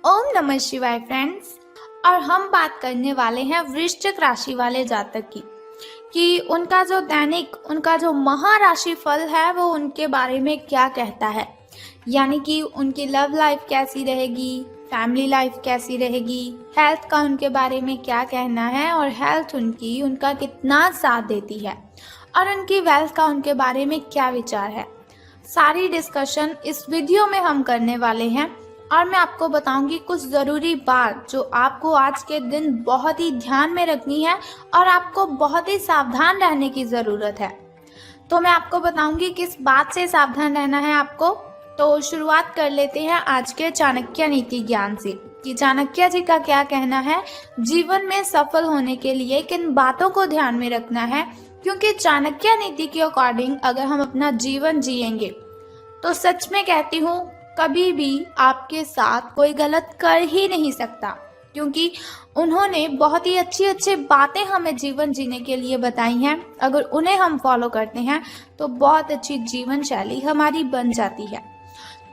ओम नमः शिवाय फ्रेंड्स। और हम बात करने वाले हैं वृश्चिक राशि वाले जातक की कि उनका जो दैनिक उनका जो महाराशि फल है वो उनके बारे में क्या कहता है। यानी कि उनकी लव लाइफ कैसी रहेगी, फैमिली लाइफ कैसी रहेगी, हेल्थ का उनके बारे में क्या कहना है और हेल्थ उनका कितना साथ देती है और उनकी वेल्थ का उनके बारे में क्या विचार है। सारी डिस्कशन इस वीडियो में हम करने वाले हैं और मैं आपको बताऊंगी कुछ ज़रूरी बात जो आपको आज के दिन बहुत ही ध्यान में रखनी है और आपको बहुत ही सावधान रहने की ज़रूरत है। तो मैं आपको बताऊंगी किस बात से सावधान रहना है आपको। तो शुरुआत कर लेते हैं आज के चाणक्य नीति ज्ञान से कि चाणक्य जी का क्या कहना है, जीवन में सफल होने के लिए किन बातों को ध्यान में रखना है। क्योंकि चाणक्य नीति के अकॉर्डिंग अगर हम अपना जीवन जिएंगे तो सच में कहती हूँ कभी भी आपके साथ कोई गलत कर ही नहीं सकता, क्योंकि उन्होंने बहुत ही अच्छी अच्छी बातें हमें जीवन जीने के लिए बताई हैं। अगर उन्हें हम फॉलो करते हैं तो बहुत अच्छी जीवन शैली हमारी बन जाती है।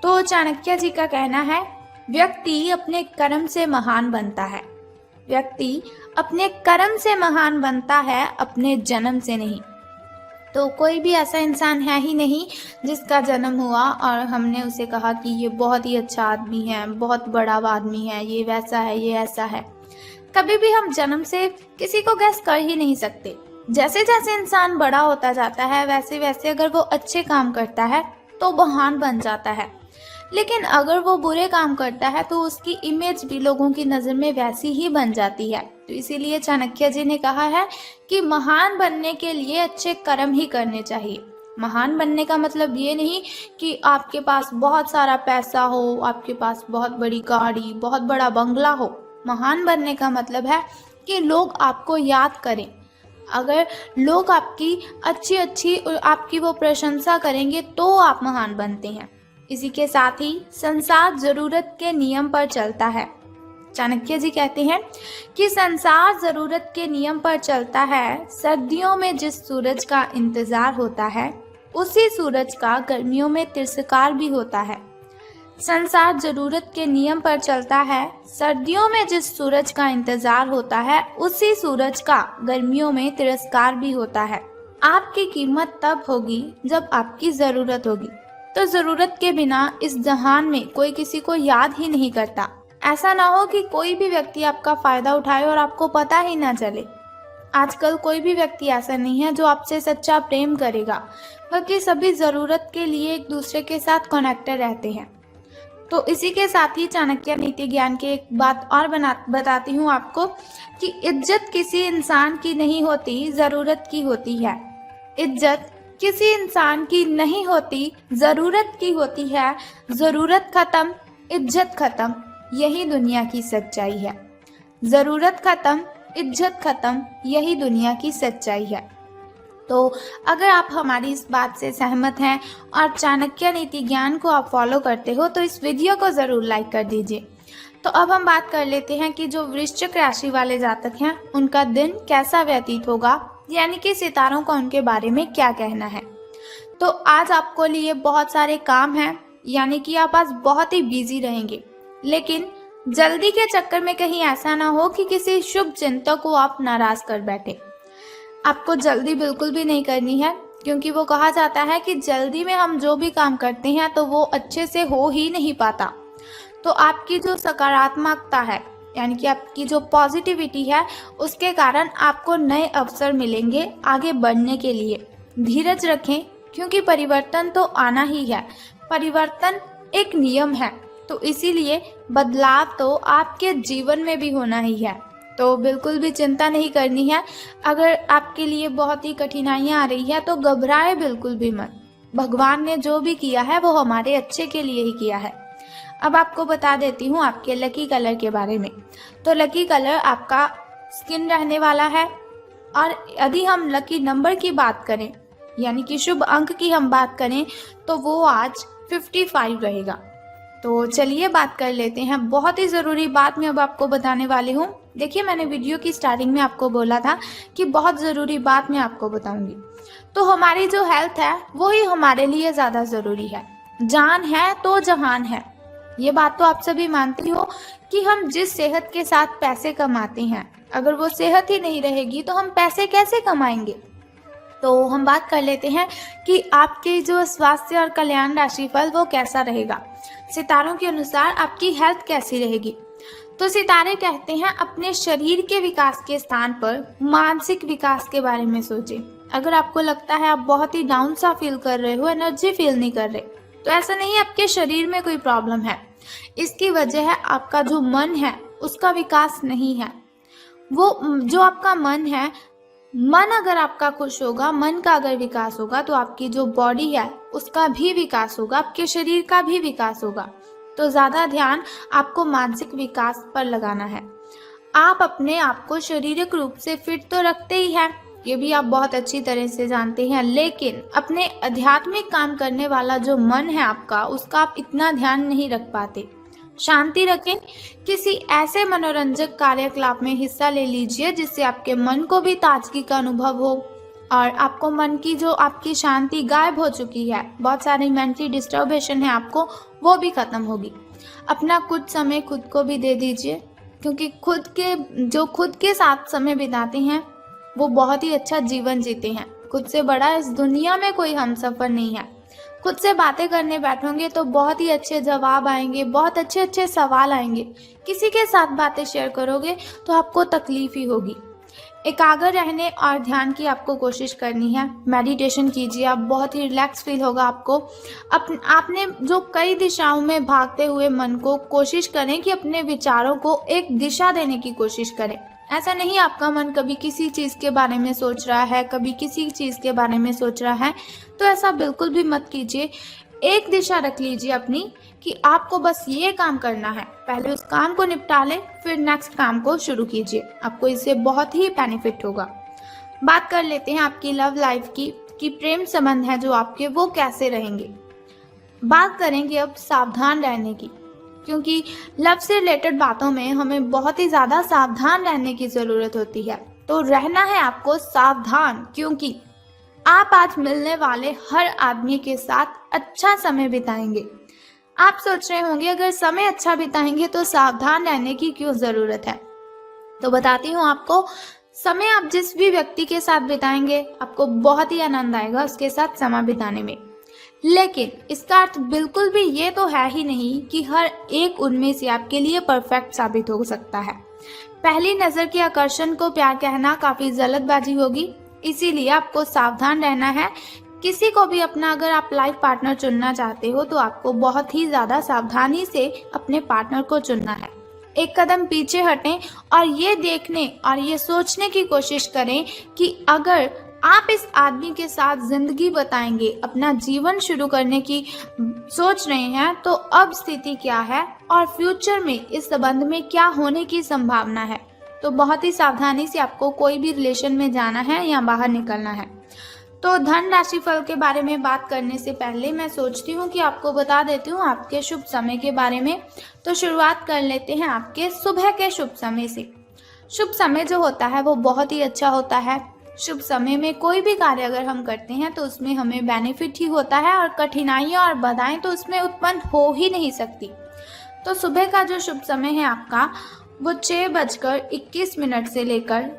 तो चाणक्य जी का कहना है, व्यक्ति अपने कर्म से महान बनता है। व्यक्ति अपने कर्म से महान बनता है, अपने जन्म से नहीं। तो कोई भी ऐसा इंसान है ही नहीं जिसका जन्म हुआ और हमने उसे कहा कि ये बहुत ही अच्छा आदमी है, बहुत बड़ा आदमी है, ये वैसा है, ये ऐसा है। कभी भी हम जन्म से किसी को गैस कर ही नहीं सकते। जैसे जैसे इंसान बड़ा होता जाता है वैसे वैसे अगर वो अच्छे काम करता है तो महान बन जाता है, लेकिन अगर वो बुरे काम करता है तो उसकी इमेज भी लोगों की नज़र में वैसी ही बन जाती है। तो इसीलिए चाणक्य जी ने कहा है कि महान बनने के लिए अच्छे कर्म ही करने चाहिए। महान बनने का मतलब ये नहीं कि आपके पास बहुत सारा पैसा हो, आपके पास बहुत बड़ी गाड़ी, बहुत बड़ा बंगला हो। महान बनने का मतलब है कि लोग आपको याद करें। अगर लोग आपकी अच्छी आपकी वो प्रशंसा करेंगे तो आप महान बनते हैं। इसी के साथ ही संसार जरूरत के नियम पर चलता है। चाणक्य जी कहते हैं कि संसार जरूरत के नियम पर चलता है। सर्दियों में जिस सूरज का इंतजार होता है उसी सूरज का गर्मियों में तिरस्कार भी होता है। संसार जरूरत के नियम पर चलता है। सर्दियों में जिस सूरज का इंतजार होता है उसी सूरज का गर्मियों में तिरस्कार भी होता है। आपकी कीमत तब होगी जब आपकी जरूरत होगी। तो जरूरत के बिना इस जहान में कोई किसी को याद ही नहीं करता। ऐसा ना हो कि कोई भी व्यक्ति आपका फायदा उठाए और आपको पता ही ना चले। आजकल कोई भी व्यक्ति ऐसा नहीं है जो आपसे सच्चा प्रेम करेगा, बल्कि सभी जरूरत के लिए एक दूसरे के साथ कनेक्टेड रहते हैं। तो इसी के साथ ही चाणक्य नीति ज्ञान की एक बात और बताती हूँ आपको कि इज्जत किसी इंसान की नहीं होती, जरूरत की होती है। इज्जत किसी इंसान की नहीं होती, जरूरत की होती है। जरूरत खत्म, इज्जत खत्म, यही दुनिया की सच्चाई है। जरूरत खत्म, इज्जत खत्म, यही दुनिया की सच्चाई है। तो अगर आप हमारी इस बात से सहमत हैं और चाणक्य नीति ज्ञान को आप फॉलो करते हो तो इस वीडियो को ज़रूर लाइक कर दीजिए। तो अब हम बात कर लेते हैं कि जो वृश्चिक राशि वाले जातक हैं उनका दिन कैसा व्यतीत होगा, यानी कि सितारों का उनके बारे में क्या कहना है। तो आज आपको लिए बहुत सारे काम हैं, यानी कि आप आज बहुत ही बिजी रहेंगे, लेकिन जल्दी के चक्कर में कहीं ऐसा ना हो कि किसी शुभ चिंतक को आप नाराज कर बैठे। आपको जल्दी बिल्कुल भी नहीं करनी है, क्योंकि वो कहा जाता है कि जल्दी में हम जो भी काम करते हैं तो वो अच्छे से हो ही नहीं पाता। तो आपकी जो सकारात्मकता है, यानी कि आपकी जो पॉजिटिविटी है, उसके कारण आपको नए अवसर मिलेंगे आगे बढ़ने के लिए। धीरज रखें, क्योंकि परिवर्तन तो आना ही है। परिवर्तन एक नियम है, तो इसीलिए बदलाव तो आपके जीवन में भी होना ही है। तो बिल्कुल भी चिंता नहीं करनी है। अगर आपके लिए बहुत ही कठिनाइयाँ आ रही है तो घबराए बिल्कुल भी मत। भगवान ने जो भी किया है वो हमारे अच्छे के लिए ही किया है। अब आपको बता देती हूँ आपके लकी कलर के बारे में। तो लकी कलर आपका स्किन रहने वाला है। और यदि हम लकी नंबर की बात करें, यानी कि शुभ अंक की हम बात करें, तो वो आज 55 रहेगा। तो चलिए बात कर लेते हैं। बहुत ही ज़रूरी बात मैं अब आपको बताने वाली हूँ। देखिए, मैंने वीडियो की स्टार्टिंग में आपको बोला था कि बहुत ज़रूरी बात मैं आपको बताऊंगी। तो हमारी जो हेल्थ है वो ही हमारे लिए ज़्यादा ज़रूरी है। जान है तो जहान है, ये बात तो आप सभी मानती हो कि हम जिस सेहत के साथ पैसे कमाते हैं, अगर वो सेहत ही नहीं रहेगी तो हम पैसे कैसे कमाएंगे। तो हम बात कर लेते हैं कि आपके जो स्वास्थ्य और कल्याण राशिफल वो कैसा रहेगा। सितारों के अनुसार आपकी हेल्थ कैसी रहेगी। तो सितारे कहते हैं अपने शरीर के विकास के स्थान पर मानसिक विकास के बारे में सोचें। अगर आपको लगता है आप बहुत ही डाउन सा फील कर रहे हो, एनर्जी फील नहीं कर रहे, तो ऐसा नहीं, आपके शरीर में कोई प्रॉब्लम है। इसकी वजह है आपका जो मन है उसका विकास नहीं है। वो जो आपका मन है, मन अगर आपका खुश होगा, मन का अगर विकास होगा तो आपकी जो बॉडी है उसका भी विकास होगा, आपके शरीर का भी विकास होगा। तो ज़्यादा ध्यान आपको मानसिक विकास पर लगाना है। आप अपने आप को शारीरिक रूप से फिट तो रखते ही हैं, ये भी आप बहुत अच्छी तरह से जानते हैं, लेकिन अपने आध्यात्मिक काम करने वाला जो मन है आपका, उसका आप इतना ध्यान नहीं रख पाते। शांति रखें, किसी ऐसे मनोरंजक कार्यकलाप में हिस्सा ले लीजिए जिससे आपके मन को भी ताजगी का अनुभव हो और आपको मन की जो आपकी शांति गायब हो चुकी है, बहुत सारी मेंटली डिस्टर्बेशन है आपको, वो भी खत्म होगी। अपना कुछ समय खुद को भी दे दीजिए, क्योंकि खुद के साथ समय बिताते हैं वो बहुत ही अच्छा जीवन जीते हैं। खुद से बड़ा इस दुनिया में कोई हमसफर नहीं है। खुद से बातें करने बैठोगे तो बहुत ही अच्छे जवाब आएंगे, बहुत अच्छे अच्छे सवाल आएंगे। किसी के साथ बातें शेयर करोगे तो आपको तकलीफ ही होगी। एकाग्र रहने और ध्यान की आपको कोशिश करनी है। मेडिटेशन कीजिए, आप बहुत ही रिलैक्स फील होगा आपको। आपने जो कई दिशाओं में भागते हुए मन को कोशिश करें कि अपने विचारों को एक दिशा देने की कोशिश करें। ऐसा नहीं आपका मन कभी किसी चीज़ के बारे में सोच रहा है, कभी किसी चीज़ के बारे में सोच रहा है, तो ऐसा बिल्कुल भी मत कीजिए। एक दिशा रख लीजिए अपनी कि आपको बस ये काम करना है, पहले उस काम को निपटा लें, फिर नेक्स्ट काम को शुरू कीजिए। आपको इससे बहुत ही बेनिफिट होगा। बात कर लेते हैं आपकी लव लाइफ की कि प्रेम संबंध है जो आपके, वो कैसे रहेंगे। बात करेंगे अब सावधान रहने की, क्योंकि लव से रिलेटेड बातों में हमें बहुत ही ज़्यादा सावधान रहने की ज़रूरत होती है। तो रहना है आपको सावधान, क्योंकि आप आज मिलने वाले हर आदमी के साथ अच्छा समय बिताएंगे। आप सोच रहे होंगे अगर समय अच्छा बिताएंगे तो सावधान रहने की क्यों ज़रूरत है। तो बताती हूँ आपको, समय आप जिस भी व्यक्ति के साथ बिताएंगे आपको बहुत ही आनंद आएगा उसके साथ समय बिताने में। लेकिन इसका अर्थ बिल्कुल भी ये तो है ही नहीं कि हर एक उनमें से आपके लिए परफेक्ट साबित हो सकता है। पहली नज़र के आकर्षण को प्यार कहना काफ़ी जल्दबाजी होगी, इसीलिए आपको सावधान रहना है। किसी को भी अपना अगर आप लाइफ पार्टनर चुनना चाहते हो तो आपको बहुत ही ज़्यादा सावधानी से अपने पार्टनर को चुनना है। एक कदम पीछे हटें और ये देखने और ये सोचने की कोशिश करें कि अगर आप इस आदमी के साथ जिंदगी बताएंगे, अपना जीवन शुरू करने की सोच रहे हैं, तो अब स्थिति क्या है और फ्यूचर में इस संबंध में क्या होने की संभावना है। तो बहुत ही सावधानी से आपको कोई भी रिलेशन में जाना है या बाहर निकलना है। तो धन राशि फल के बारे में बात करने से पहले मैं सोचती हूँ कि आपको बता देती हूँ आपके शुभ समय के बारे में। तो शुरुआत कर लेते हैं आपके सुबह के शुभ समय से। शुभ समय जो होता है वो बहुत ही अच्छा होता है। शुभ समय में कोई भी कार्य अगर हम करते हैं तो उसमें हमें बेनिफिट ही होता है और कठिनाइयाँ और बाधाएं तो उसमें उत्पन्न हो ही नहीं सकती। तो सुबह का जो शुभ समय है आपका वो 6:21 से लेकर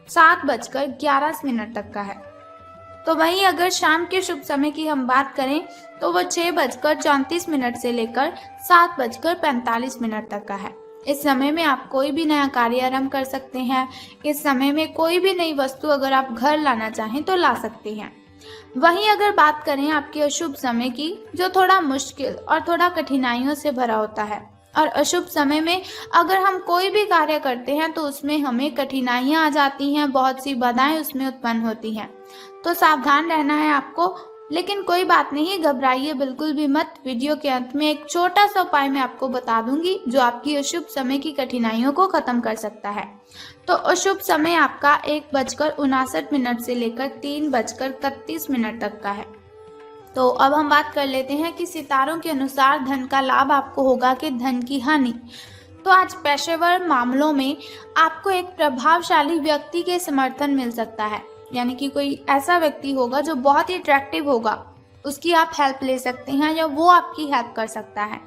7:11 तक का है। तो वहीं अगर शाम के शुभ समय की हम बात करें तो वो 6:34 से लेकर 7:45 तक का है। इस समय में आप कोई भी नया कार्य आरंभ कर सकते हैं। इस समय में कोई भी नई वस्तु अगर आप घर लाना चाहें तो ला सकते हैं। वहीं अगर बात करें आपके अशुभ समय की, जो थोड़ा मुश्किल और थोड़ा कठिनाइयों से भरा होता है, और अशुभ समय में अगर हम कोई भी कार्य करते हैं तो उसमें हमें कठिनाइयाँ आ जाती हैं, बहुत सी बाधाएं उसमें उत्पन्न होती हैं। तो सावधान रहना है आपको, लेकिन कोई बात नहीं, घबराइए बिल्कुल भी मत। वीडियो के अंत में एक छोटा सा उपाय मैं आपको बता दूंगी जो आपकी अशुभ समय की कठिनाइयों को खत्म कर सकता है। तो अशुभ समय आपका 1:59 से लेकर 3:31 तक का है। तो अब हम बात कर लेते हैं कि सितारों के अनुसार धन का लाभ आपको होगा कि धन की हानि। तो आज पेशेवर मामलों में आपको एक प्रभावशाली व्यक्ति के समर्थन मिल सकता है, यानी कि कोई ऐसा व्यक्ति होगा जो बहुत ही अट्रैक्टिव होगा, उसकी आप हेल्प ले सकते हैं या वो आपकी हेल्प कर सकता है।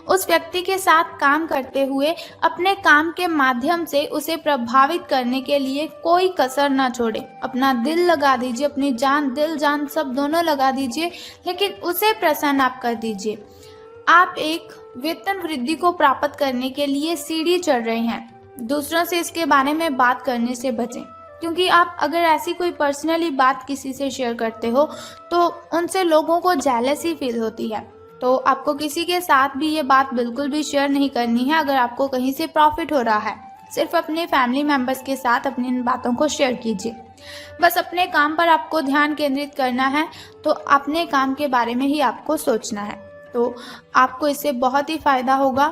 उस व्यक्ति के साथ काम करते हुए अपने काम के माध्यम से उसे प्रभावित करने के लिए कोई कसर ना छोड़े। अपना दिल लगा दीजिए, अपनी जान, दिल जान सब दोनों लगा दीजिए, लेकिन उसे प्रसन्न आप कर दीजिए। आप एक वेतन वृद्धि को प्राप्त करने के लिए सीढ़ी चढ़ रहे हैं। दूसरों से इसके बारे में बात करने से बचें, क्योंकि आप अगर ऐसी कोई पर्सनली बात किसी से शेयर करते हो तो उनसे लोगों को जेलसी फील होती है। तो आपको किसी के साथ भी ये बात बिल्कुल भी शेयर नहीं करनी है अगर आपको कहीं से प्रॉफिट हो रहा है। सिर्फ अपने फैमिली मेम्बर्स के साथ अपनी इन बातों को शेयर कीजिए। बस अपने काम पर आपको ध्यान केंद्रित करना है, तो अपने काम के बारे में ही आपको सोचना है। तो आपको इससे बहुत ही फायदा होगा।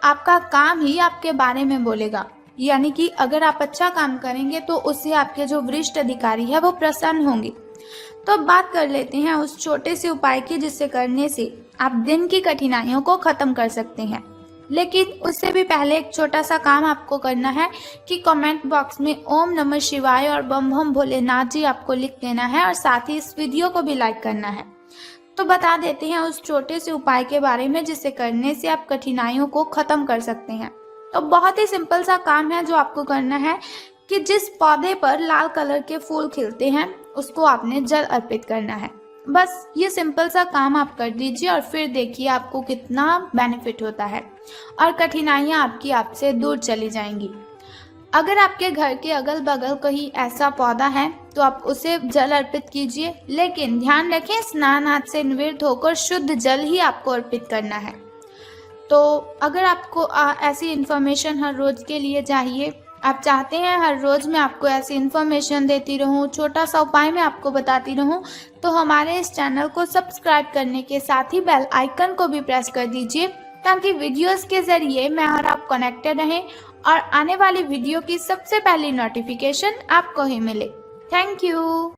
आपका काम ही आपके बारे में बोलेगा, यानी कि अगर आप अच्छा काम करेंगे तो उससे आपके जो वरिष्ठ अधिकारी है वो प्रसन्न होंगे। तो अब बात कर लेते हैं उस छोटे से उपाय की जिससे करने से आप दिन की कठिनाइयों को खत्म कर सकते हैं। लेकिन उससे भी पहले एक छोटा सा काम आपको करना है कि कमेंट बॉक्स में ओम नमः शिवाय और बम बम भोलेनाथ जी आपको लिख देना है और साथ ही इस वीडियो को भी लाइक करना है। तो बता देते हैं उस छोटे से उपाय के बारे में जिसे करने से आप कठिनाइयों को खत्म कर सकते हैं। तो बहुत ही सिंपल सा काम है जो आपको करना है कि जिस पौधे पर लाल कलर के फूल खिलते हैं उसको आपने जल अर्पित करना है। बस ये सिंपल सा काम आप कर दीजिए और फिर देखिए आपको कितना बेनिफिट होता है और कठिनाइयाँ आपकी आपसे दूर चली जाएंगी। अगर आपके घर के अगल बगल कहीं ऐसा पौधा है तो आप उसे जल अर्पित कीजिए, लेकिन ध्यान रखें स्नान आदि से निवृत्त होकर शुद्ध जल ही आपको अर्पित करना है। तो अगर आपको ऐसी इन्फॉर्मेशन हर रोज़ के लिए चाहिए, आप चाहते हैं हर रोज़ मैं आपको ऐसी इन्फॉर्मेशन देती रहूं, छोटा सा उपाय मैं आपको बताती रहूं, तो हमारे इस चैनल को सब्सक्राइब करने के साथ ही बेल आइकन को भी प्रेस कर दीजिए, ताकि वीडियोस के ज़रिए मैं और आप कनेक्टेड रहें और आने वाली वीडियो की सबसे पहली नोटिफिकेशन आपको ही मिले। Thank you.